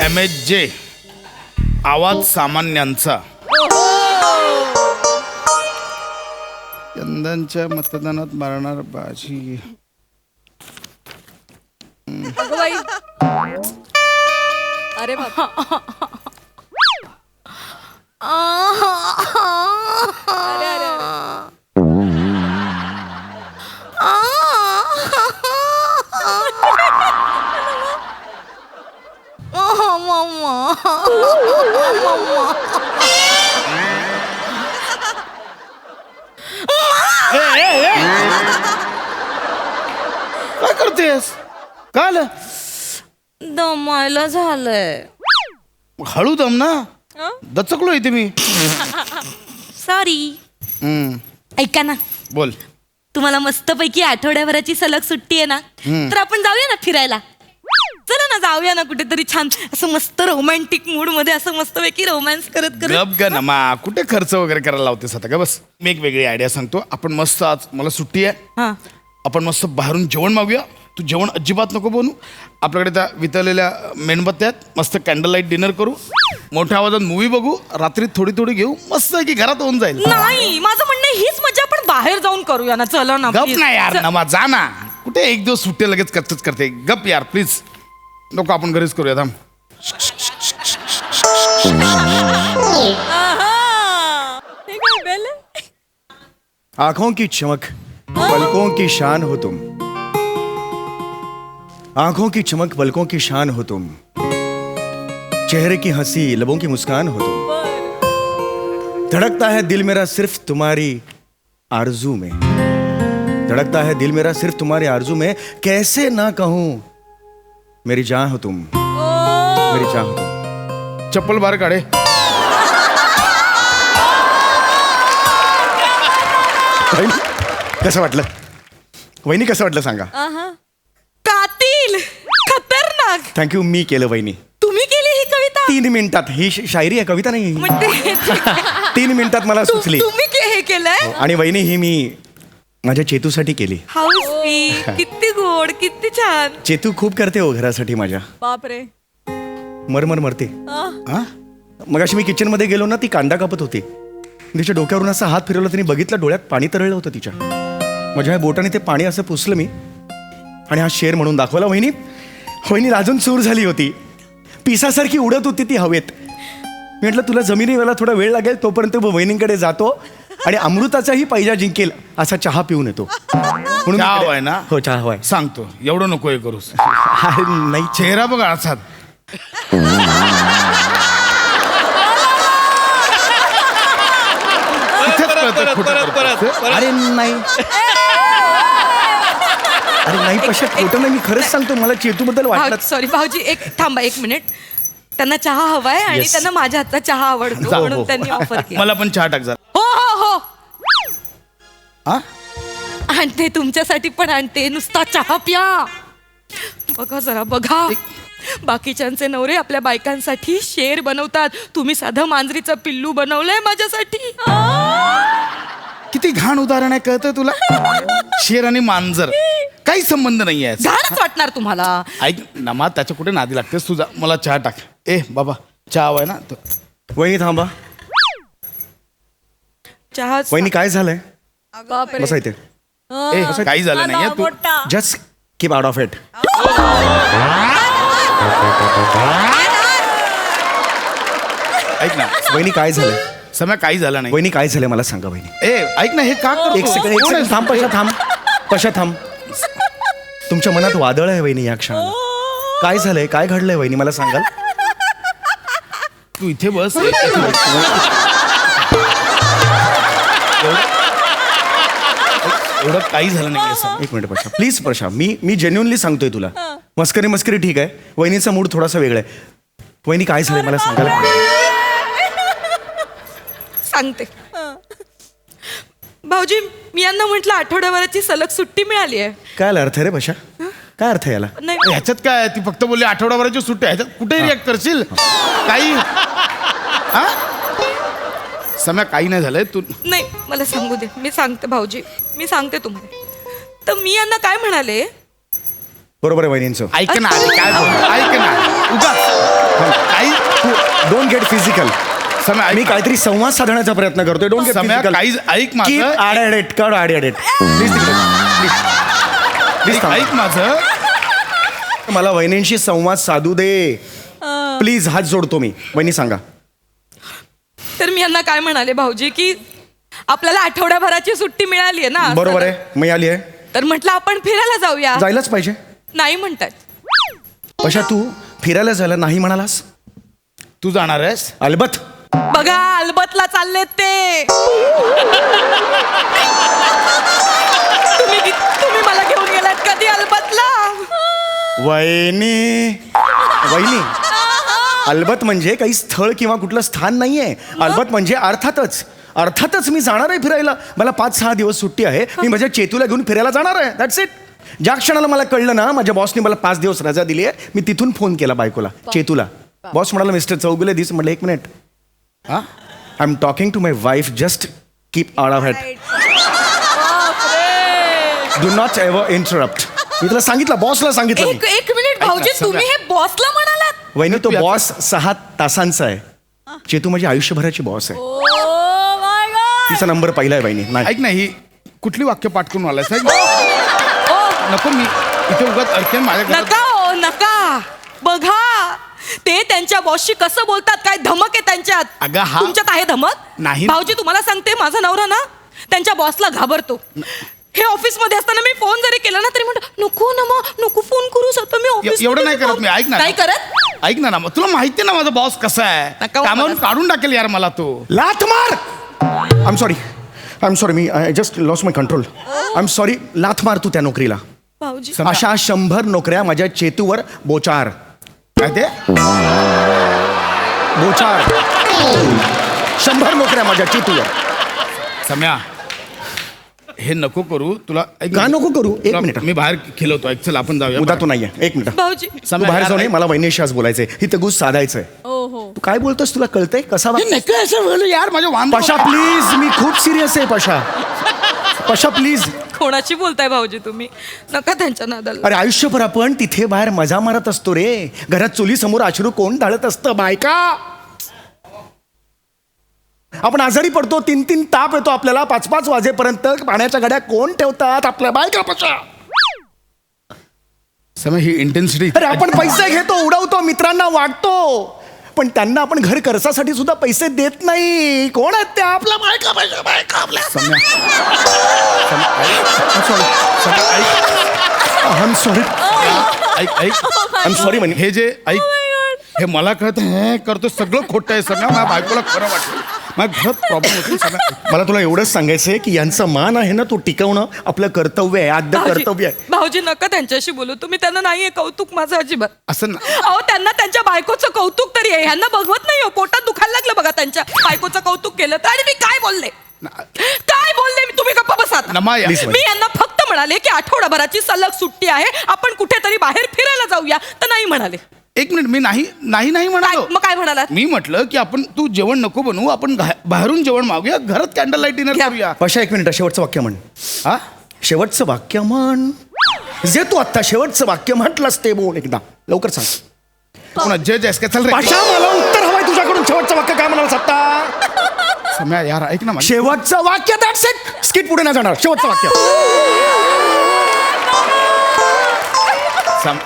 MSJ आवाज सामान्यांचा यंदाच्या मतदानात मारणार बाजी. अगं बाई. अरे बाबा. अरे अरे काय करतेस? काय आलं? दमायला झालंय. हळू दम ना. दचकलो इथे मी. सॉरी. ऐका ना, बोल. तुम्हाला मस्तपैकी आठवड्याभराची सलग सुट्टी आहे ना, तर आपण जाऊया ना फिरायला. चला ना, जाऊया ना कुठेतरी छान असं मस्त रोमॅन्टिक मूड मध्ये असं मस्तपैकी रोमॅन्स करत करत. गप ग नमा, कुठे खर्च वगैरे करायला लावतेस आता? का बस. मी एक वेगळी आयडिया सांगतो. आपण मस्त, आज मला सुट्टी आहे, हा. आपण मस्त बाहेरून जेवण मागूया. तू जेवण अजिबात नको बनू. आपल्याकडे त्या वितळलेल्या मेणबत्त्या आहेत. मस्त कॅन्डल लाईट डिनर करू, मोठ्या आवाजात मूवी बघू, रात्री थोडी थोडी घेऊ, मस्त आहे की घरात होऊन जाईल. नाही, माझं म्हणणं आहे, हीच मजा आपण बाहेर जाऊन करूया ना. चला ना गप please. नाही यार नमा, जा ना. कुठे एक दिवस सुट्टी लगेच कचकच करते. गप यार प्लीज. नको, आपण घरीच करूया. थांब. हे काय बेल? आंखों की चमक पलकों की शान हो तुम, आंखों की चमक पलकों की शान हो तुम, चेहरे की हंसी लबों की मुस्कान हो तुम, धड़कता है दिल मेरा सिर्फ तुम्हारी आरजू में, धड़कता है दिल मेरा सिर्फ तुम्हारी आरजू में, कैसे ना कहूं मेरी जान हो तुम, मेरी जान हो तुम. चप्पल बाहेर काढे. वहिनी, कसं वाटलं? वहिनी कसं वाटलं सांगा? कातील, खतरनाक. थँक्यू. मी केलं वहिनी. तुम्ही केली ही कविता? 3 मिनिटात. ही शायरी आहे, कविता नाही. म्हणजे 3 मिनिटात मला सुचली. तुम्ही हे केलंय? आणि वहिनी ही मी माझ्या चेतूसाठी केली. हाऊस स्वीट, किती गोड, किती छान. चेतू खूप करते हो घरासाठी माझ्या. बापरे. मरमर मरते. हा? मग अशी मी किचन मध्ये गेलो ना, ती कांदा कापत होती. तिच्या डोक्यावरून असा हात फिरवला, तिने बघितलं डोळ्यात पाणी तरळलं होतं तिच्या. माझ्या बोटाने ते पाणी असं पुसलं मी आणि हा शेर म्हणून दाखवला. वहिनी, वहिनी लाजून चूर झाली होती. पिसासारखी उडत होती ती हवेत. मी म्हटलं तुला जमिनीला थोडा वेळ लागेल, तोपर्यंत वहिनींकडे जातो आणि अमृताचाही पैजा जिंकेल असा चहा पिऊन येतो. म्हणून चहा मी- हवाय ना? हो, चहा हवाय. सांगतो, एवढं नको हे करूस. नाही, चेहरा बघ असाच. अरे नाही, अरे नाही पशा, खोटं नाही. मी खरंच सांगतो, मला चेतू बद्दल वाटलं. सॉरी भाऊजी, एक थांबा, 1 मिनिट. त्यांना चहा हवाय आणि Yes. त्यांना माझ्या हातचा चहा आवडतो, जा, म्हणून हो. त्यांनी ऑफर केली. मला पण चहा टाक जरा. हो हो हो, हा? आणते तुमच्यासाठी पण आणते. नुसता चहा प्या. बघा जरा, बघा. बाकीच्यांचे नवरे आपल्या बायकांसाठी शेर बनवतात, तुम्ही साधं मांजरीचं पिल्लू बनवलंय माझ्यासाठी. किती घाण उदाहरण आहे, कळतंय तुला? शेर आणि मांजर काही संबंध नाही आहे. घाणच वाटणार तुम्हाला. ऐक नमा, त्याच्या कुठे नादी लागतेस तुझा. मला चहा टाक. ए बाबा, चहा हवाय ना? वहिनी थांबा. चहा. वहिनी काय झालंय? बापरे. बसा इथे. ए, काही झालं नाहीये. तू मोठा. Just keep out of it. ऐक ना वहिनी काय झालंय? समय, काही झालं नाही. वहिनी काय झालंय मला सांगा वहिनी. ए ऐक ना, हे का करतो? एक सेकंड थांब पशा, थांब पशा, थांब. तुमच्या मनात वादळ आहे वहिनी या क्षणाला. काय झालंय? काय घडलंय वहिनी, मला सांगाल? तू इथे बस. एवढं काही झालं नाही असं. 1 minute Pasha, please Pasha. Me genuinely सांगतोय तुला. मस्करी मस्करी ठीक आहे. वहिनीचा मूड थोडासा वेगळा आहे. वहिनी काय झालंय मला सांगाल? सांगते. भाऊजी, मी यांना म्हटलं आठवड्याभराची सलग सुट्टी मिळाली आहे. काय अर्थ आहे रे पशा? काय अर्थ आहे याला? नाही, ह्याच्यात काय? ती फक्त बोलली आठवड्याभराची सुट्टी. ह्याच्यात कुठे रिॲक्ट करशील? काही हा? सम्या, काही नाही झालंय. तू नाही, मला सांगू दे. मी सांगते भाऊजी, मी सांगते तुम्हाला. तर मी यांना काय म्हणाले, बरोबर आहे वहिनींचं. ऐक ना, अरे काय बोल, ऐक ना. उगाच काही डोंट गेट फिजिकल. सम्या मी ऐक काहीतरी संवाद साधण्याचा प्रयत्न करतोय. Don't get Samya physical. काहीच ऐक माझं आडेट कर आडेट प्लीज प्लीज ऐक माझं मला वहिनींशी संवाद साधू दे प्लीज. हात जोडतो मी. वहिनी सांगा. तर मी यांना काय म्हणाले भाऊजी की आपल्याला आठवड्याभराची सुट्टी मिळाली आहे ना. बरोबर आहे, मी आली आहे. तर म्हटलं आपण फिरायला जाऊया. जायलाच पाहिजे. नाही म्हणतात. पशा तू फिरायला जायला नाही म्हणालास. तू जाणार आहेस. अलबत. बघा अल्बतला चाललेत ते. तुम्ही मला घेऊन गेलात कधी अल्बतला. वहिनी अलबत म्हणजे काही स्थळ किंवा कुठलं स्थान नाहीये. अलबत म्हणजे अर्थातच मी जाणार आहे फिरायला. मला 5-6 दिवस सुट्टी आहे. मी माझ्या चेतूला घेऊन फिरायला जाणार आहे. That's it. ज्या क्षणाला मला कळलं ना माझ्या बॉसने मला 5 दिवस रजा दिली आहे, मी तिथून फोन केला बायकोला, चेतूला. बॉस म्हणाला मिस्टर चौगुले दिस. म्हटलं 1 मिनिट. हा I am talking to my wife. Just keep out of it. Do not ever interrupt. मी तुला सांगितलं, बॉसला सांगितलं मी. एक मिनिट भाऊजी ऐका, तुम्ही हे बॉसला म्हणालात. वहिनी तो तू याचा- बॉस 6 तासांचा आहे. चेतू माझी आयुष्यभराची बॉस आहे. Oh my God. तिचा नंबर पहिला आहे वहिनी. नाही ऐक ना ही कुठली वाक्य पाठ करून आलायस. ऐक नको मी इथे उगाच अडकेन माझ्या घरात. नका हो नका. बघा ते त्यांच्या बॉसशी कसं बोलतात. काय धमक आहे त्यांच्यात. अगं, हा- तुमच्यात आहे धमक. नाही. भाऊजी तुम्हाला सांगते माझा नवरा ना त्यांच्या बॉसला घाबरतो. हे ऑफिस मध्ये असताना मी फोन जरी केला ना तरी म्हणतो नको ना मग नको फोन करूस आता मी ऑफिस. एवढं नाही करत मी. ऐक ना. नाही करत. ऐक ना मग तुला माहिती ना माझा बॉस कसा आहे. नका हो कामावरून मला. काढून टाकेल यार मला तो. लाथ मार. I am sorry me I just lost my control. I am sorry. लाथ मार तू त्या नोकरीला. भाऊजी अशा 100 नोकऱ्या माझ्या चेतूवर बोचार. काय ते बोचार. 100 नोकऱ्या माझ्या चेतूवर. सम्या हे नको करू. तुला ऐक का नको करू. 1 तुला- मिनिट. मी बाहेर खेळवतो. ऐक चल आपण जाऊया. उद्या तू नाहीये. 1 मिनिट. भाऊजी तू सम्या, बाहेर यार, जाऊ नये. ऐक. मला वहिनीशी आज बोलायचंय. ही तगूस साधायचंय. हो. तू काय बोलतोस तुला कळतंय कसा हे नको असं बोलू यार माझ्या वांद. पशा प्लीज. मी खूप सिरियस आहे पशा. पशा प्लीज. कोणाची बोलताय भाऊजी तुम्ही. नका त्यांच्या नादाला. अरे आयुष्यभर आपण तिथे बाहेर मजा मारत असतो रे. घरात चुलीसमोर अश्रू कोण ढाळत असतं. बायका. आपण आजारी पडतो. 3-3 ताप येतो आपल्याला. 5-5 वाजेपर्यंत पाण्याच्या गाड्या कोण ठेवतात. आपल्या बायका पशा. सम्या ही इंटेन्सिटी. अरे आपण पैसे घेतो, उडवतो, मित्रांना वाटतो, पण त्यांना आपण घर खर्चासाठी सुद्धा पैसे देत नाही. कोण आहेत त्या. आपल्या बायका बायका आपल्या. सम्या आय सॉरी. ऐक सॉरी म्हणे. हे जे ऐक हे मला कळतं हे करतो सगळं खोटं आहे. सगळं माझ्या बायकोला खरं वाटतं. माझ्या घरात प्रॉब्लेम होती. सम्या मला तुला एवढंच सांगायचंय की यांचं मान आहे ना तो टिकवणं आपलं कर्तव्य आहे. आद्य कर्तव्य आहे. भाऊजी नका त्यांच्याशी बोलू तुम्ही. त्यांना नाहीये कौतुक माझं अजिबात. असं ना. अहो त्यांना त्यांच्या बायकोचं कौतुक तरी आहे. ह्यांना बघवत नाही हो. पोटात दुखायला लागलं बघा त्यांच्या बायकोचं कौतुक केलं तर. आणि मी काय बोलले मी. तुम्ही गप्पा बसा आता. नमा या. मी यांना फक्त म्हणाले की आठवडाभराची सलग सुट्टी आहे आपण कुठेतरी बाहेर फिरायला जाऊया. तर नाही म्हणाले. 1 मिनिट मी नाही म्हणालो. मग काय म्हणालात. मी म्हटलं की आपण तू जेवण नको बनवू. आपण बाहेरून जेवण मागूया. घरात कॅन्डल लाईट डिनर करूया. पशा 1 मिनिट. शेवटचं वाक्य म्हण. हा शेवटचं वाक्य म्हण. जे तू आत्ता शेवटचं वाक्य म्हटलंस ते बोल एकदा लवकर सांग. कोणा जज आहेस का. चल रे. पशा मला उत्तर हवंय तुझ्याकडून. शेवटचं वाक्य काय म्हणाल आता. सम्या यार ऐक ना माझं. शेवटचं वाक्य. That's it. स्किट पुढे नाही जाणार. शेवटचं वाक्य.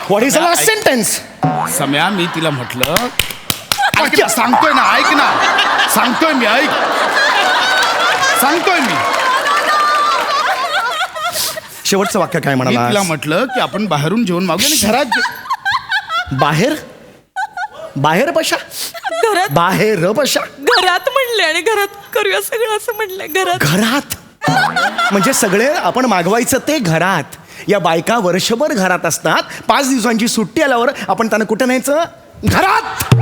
What is the last sentence. Samya मी तिला म्हटलं वाक्य सांगतोय ना. ऐक ना. सांगतोय मी. ऐक सांगतोय मी. शेवटचं वाक्य काय मी तिला म्हणाला. म्हटलं की आपण बाहेरून जेवण मागूया आणि घरात बाहेर. बाहेर पशा. घरात बाहेर पशा. घरात म्हणले आणि घरात करूया सगळं असं म्हणलंय. घरात म्हणजे सगळे आपण मागवायचं ते घरात. या बायका वर्षभर घरात असतात. 5 दिवसांची सुट्टी आल्यावर आपण त्यांना कुठे न्यायचं. घरात.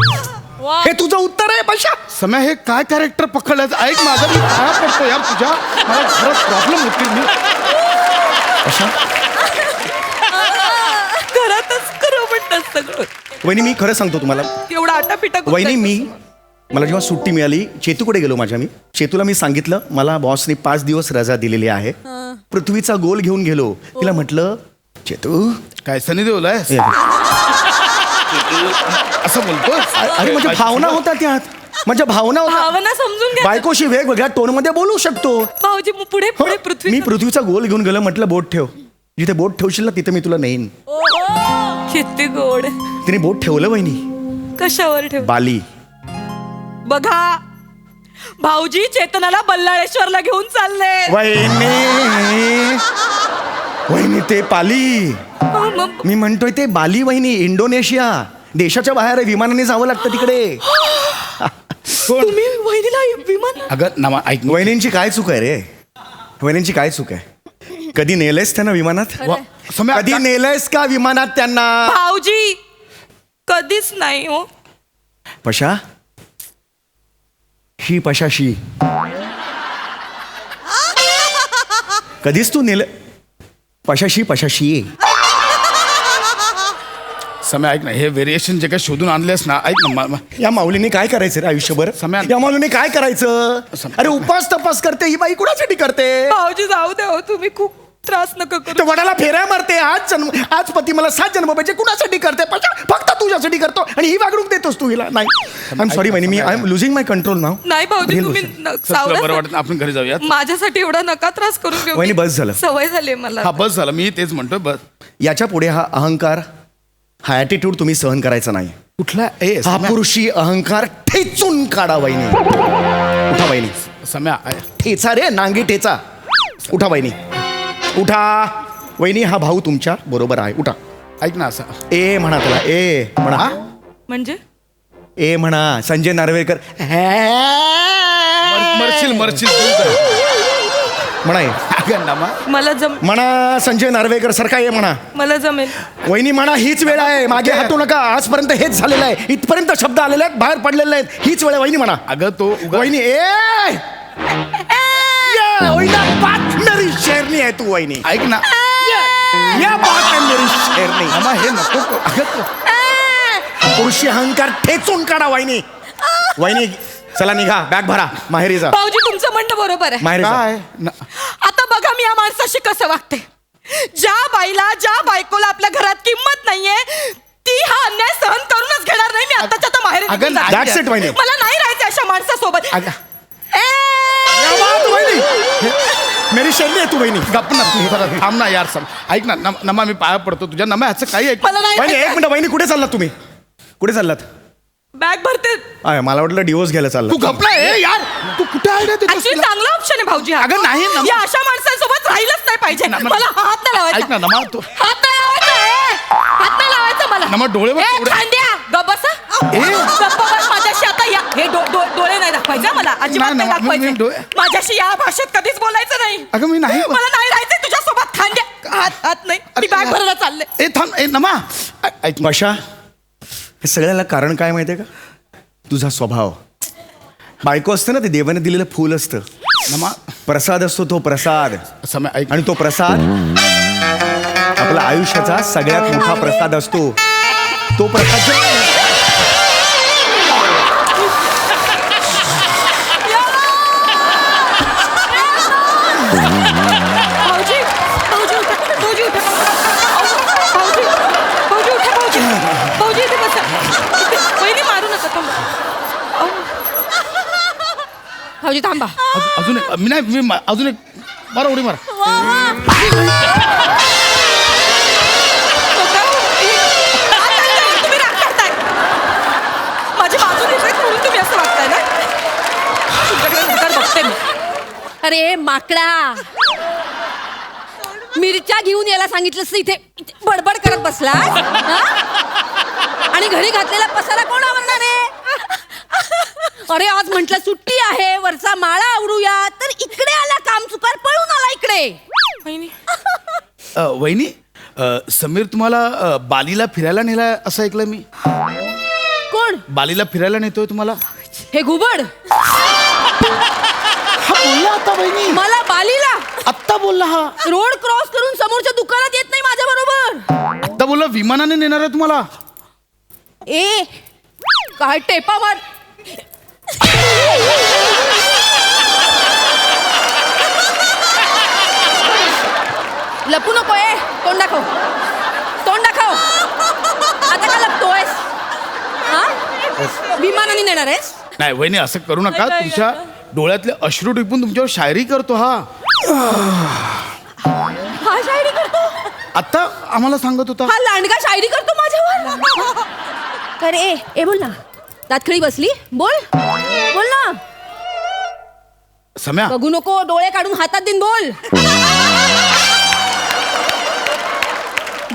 हे तुझं उत्तर आहे पशा. सम्या हे काय कॅरेक्टर पकडलं. ऐक माझं मी काय पडतो यार तुझ्या. मला खरंच प्रॉब्लेम होतील. मी पशा. घरातच करू म्हणतात सगळं. वहिनी मी खरं सांगतो तुम्हाला. एवढा आटापिटा करून वहिनी मला जेव्हा सुट्टी मिळाली चेतूकडे गेलो माझ्या. मी चेतूला मी सांगितलं मला बॉसने 5 दिवस रजा दिलेली आहे. पृथ्वीचा गोल घेऊन गेलो. तिला म्हटलं चेतू काय सनी देवलाय. ए, असं बोलतो अरे म्हणजे भावना होता त्यात, म्हणजे भावना होता. भावना समजून घ्या बायकोशी वेगवेगळ्या टोन मध्ये बोलू शकतो. भाऊजी मग पुढे हो, पुढे पृथ्वी मी पृथ्वीचा गोल घेऊन गेलो, म्हटलं बोट ठेव, जिथे बोट ठेवशील ना तिथे मी तुला नेईन. किती गोड. तिने बोट ठेवलं वहिनी, कशावर ठेव बाली. बघा भाऊजी चेतनाला बल्लाळेश्वरला घेऊन चालले. वहिनी वहिनी ते पाली, मग मी म्हणतोय ते बाली वहिनी, इंडोनेशिया देशाच्या बाहेर आहे, विमानाने जावं लागतं तिकडे. तुम्ही वहिनीला विमान अगं नमा ऐक ना. वहिनींची काय चूक आहे रे, वहिनींची काय चूक आहे? कधी नेलंयस त्यांना विमानात? सम्या, कधी नेलंयस का विमानात त्यांना? भाऊजी कधीच नाही हो. पशा शी पशाशी कधीच तू नेलं? पशाशी पशाशी समय ऐक ना, हे व्हेरिएशन जे काय शोधून आणलेस ना, ऐक ना या माऊलीने काय करायचं रे आयुष्यभर? सम्या- या माऊलीने काय करायचं? अरे उपास तपास करते ही बाई, कुणासाठी करते? भाऊजी जाऊ द्या हो, तुम्ही खूप त्रास नका ते करू. वडाला फेऱ्या मारते, आज पती मला 7 जन्म पाहिजे, कुणासाठी करते? पशा फक्त तुझ्यासाठी करतो आणि ही वागणूक देतोस तू हिला. नाही, आय एम सॉरी वहिनी, मी I am losing my control now. नाही भाऊजी तुम्ही तुला सावरा बरं वाटत आपण घरी जाऊयात. माझ्यासाठी एवढा नका त्रास करून घेऊ. वहिनी, बस झालं. सवय झाली मला. हा बस झालं, मी तेच म्हणतोय बस. याच्या पुढे हा अहंकार, हा ॲटिट्यूड तुम्ही सहन करायचा नाही. कुठला ए हा पुरुषी अहंकार ठेचून काढा वहिनी. उठा वहिनी, सम्या ठेचा रे, नांगी ठेचा. उठा वहिनी, उठा वहिनी, हा भाऊ तुमच्या बरोबर आहे. उठा. ऐक ना असं ए म्हणा त्याला, ए म्हणा, म्हणजे ए म्हणा. संजय नार्वेकर मरशील मरशील म्हणा, ए. अगं नमा मला म्हणा संजय नार्वेकर सारखा ये म्हणा. मला जमेल. वहिनी म्हणा, हीच वेळ आहे, मागे हटू नका. आजपर्यंत हेच झालेलं आहे, इथपर्यंत शब्द आलेले आहेत, बाहेर पडलेले आहेत, हीच वेळ आहे. वहिनी म्हणा. अगं तो वहिनी मेरी शेरनी आहे तू वहिनी. ऐक ना या बात आहे मेरी शेरनी. नमा हे नको करू. अगं पुरुषी अहंकार ठेचून काढा वहिनी. वहिनी चला निघा, बॅग भरा, माहेरी जा. भाऊजी तुमचं म्हणणं बरोबर आहे. माहेरी जा. काय आता बघा मी या माणसाशी कसं वागते. ज्या बाईला, ज्या बायकोला आपल्या घरात किंमत नाहीये, ती हा अन्याय सहन करूनच घेणार नाही. मी आताच्या आता बाहेर अगं, निघून जाते. That's it, वहिनी. मला नाही राहायचं अशा माणसासोबत. अगं या बात वहिनी, मेरी शेरनी आहे तू वहिनी. गप्प ना तू जरा थांब ना यार. ऐक ना नमा, मी पाया पडतो तुझ्या. नमा ह्याचं काही ऐक. मला नाही वहिनी एक राहायचं. मिनिट, वहिनी कुठे चाललात तुम्ही? कुठे चाललात? बॅग भरते. मला वाटलं डिवोर्स घ्यायला तू चालला. गप्प ना ए यार. तू कुठे आहे रे? Actually चांगला ऑप्शन आहे भाऊजी हा. अगं, नाही ना. या अशा माणसांसोबत राहिलंच नाही पाहिजे. नमा- मला हात नाही ऐक ना लावायचा. नमा तू हात नाही लावायचा. हात नाही लावायचा मला. नमा डोळेवर ए, तेवढे- खांद्या, गप्प बसा. गप्प बस माझ्याशी आता. या हे डोळे नाही दाखवायचे मला, अजिबात नाही, नाही नाही, मी दाखवायचे. डोळे- माझ्याशी या भाषेत कधीच बोलायचं नाही. अगं मी नाही मला नाही राहायचंय तुझ्यासोबत. खांद्या, हात नाही. मी बॅग भरायला चालले. ए थांब ए नमा ऐक भाषा, हे सगळ्याला कारण काय माहितीये का? तुझा स्वभाव. बायको असतं ना, ते देवाने दिलेलं फूल असतं, नमा प्रसाद असतो तो प्रसाद. समय ऐक आणि तो प्रसाद आपला आयुष्याचा सगळ्यात मोठा प्रसाद असतो. तो प्रसाद भाऊजी, भाऊजी उठा. भाऊजी उठा. भाऊजी, भाऊजी उठा. भाऊजी, भाऊजी इथे बसा. वहिनी मारू नका. थांबा. अहो. भाऊजी थांबा. अजून एक मी नाही मी अजून एक मारा उडी मारा. तुम्ही राग करताय. माझी बाजू घेताय म्हणून तुम्ही असं वागताय ना. तुमच्याकडे नंतर बघते मी. अरे माकडा, मिरच्या घेऊन यायला सांगितलंस तर इथे बडबड करत बसला आणि घरी घातलेला पसारा कोण आवरणार आहे? अरे आज म्हंटल सुट्टी आहे, वरचा माळा आवरूया, तर इकडे आला काम चुकार, पळून आला इकडे. वहिनी वहिनी समीर तुम्हाला बालीला फिरायला नेला असं ऐकलं मी. कोण? बालीला फिरायला नेतोय तुम्हाला. हे घुबड हा बोलला आता वहिनी. मला बालीला आत्ता बोलला हा. रोड क्रॉस करून समोरच्या दुकानात येत नाही माझ्या बरोबर. आत्ता बोलला विमानाने नेणार आहे तुम्हाला. ए काय टेपा मार. लपू नको. तोंड दाखव, तोंड दाखव. आता का लपतोयस? हा? करणार आहेस? नाही वहिनी असं करू नका. तुमच्या डोळ्यातले अश्रू टिपून तुमच्यावर शायरी करतो हा. हा शायरी करतो? आता आम्हाला सांगत होता. हा लांडगा शायरी करतो माझ्यावर? कर ए बोल ना. दातखळी बसली, बोल बोल ना. सम्या बघू नको, डोळे काढून हातात देईन, बोल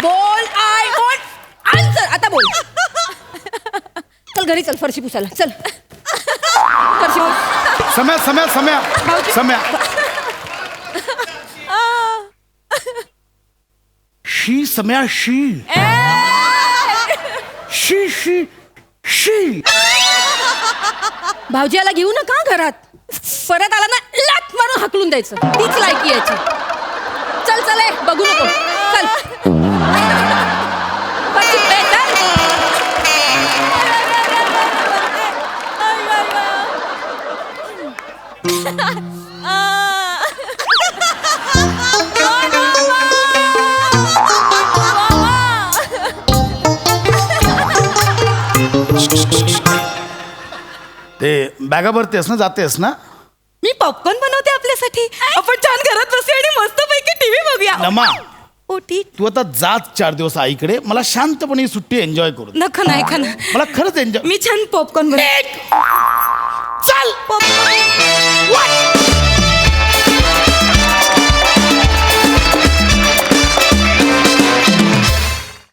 बोल. I want answer. आता बोल. चल घरी चल, फरशी पुसायला चल. फरशी पुस. सम्या सम्या सम्या सम्या शी सम्या शी शी शी शी. भाऊजी याला घेऊ नका घरात. परत आला ना लाथ मारून हाकलून द्यायचं. तीच लायकी याची. चल चल ए, बघू नको चल. फरशी ए, चल. ते बॅगा भरतेस ना, जातेस ना. मी पॉपकॉर्न बनवते आपल्यासाठी. आपण छान घरात बसूया आणि मस्त पैकी टीव्ही बघूया. नमा हो ठीक. तू आता जात 4 दिवस आईकडे. मला शांतपणे ही सुट्टी एन्जॉय करू दे. नका नाही खाना. मला खरंच एन्जॉय. मी छान पॉपकॉर्न बनवते. चल. पॉपकॉर्न.